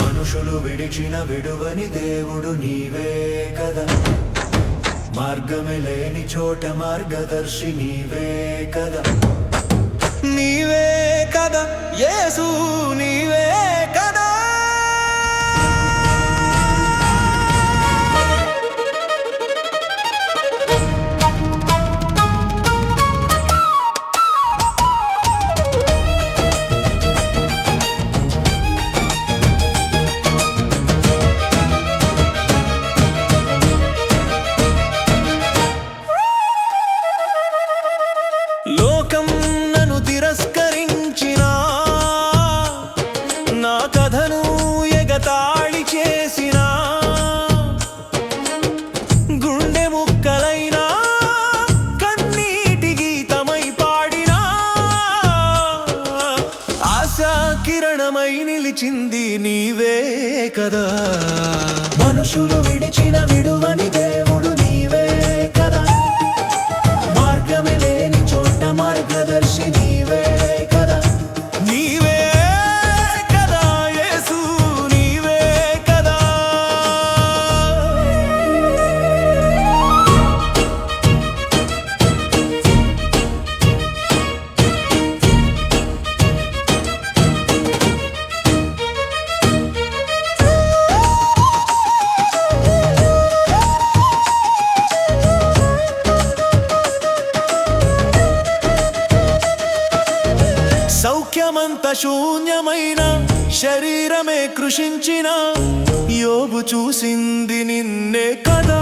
మనుషులు విడిచిన విడువని దేవుడు నీవే కదా, మార్గమే లేని చోట మార్గదర్శి నీవే కదా, నీవే కదా యేసు నీవే కదా. లోకం నన్ను తిరస్కరించినా, నా కథను ఎగతాళి చేసినా, గుండె ముక్కలైనా కన్నీటి గీతమై పాడినా, ఆశా కిరణమై నిలిచింది నీవే కదా. మనుషులు విడిచిన విడువని దేవుడు నీవే కదా, మార్గమే లేని చోట మార్గదర్శి నీవే కదా, నీవే కదా యేసు నీవే కదా. సౌఖ్యమంత శూన్యమైన శరీరమే కృషించిన యోబు చూసింది నిన్నే కదా.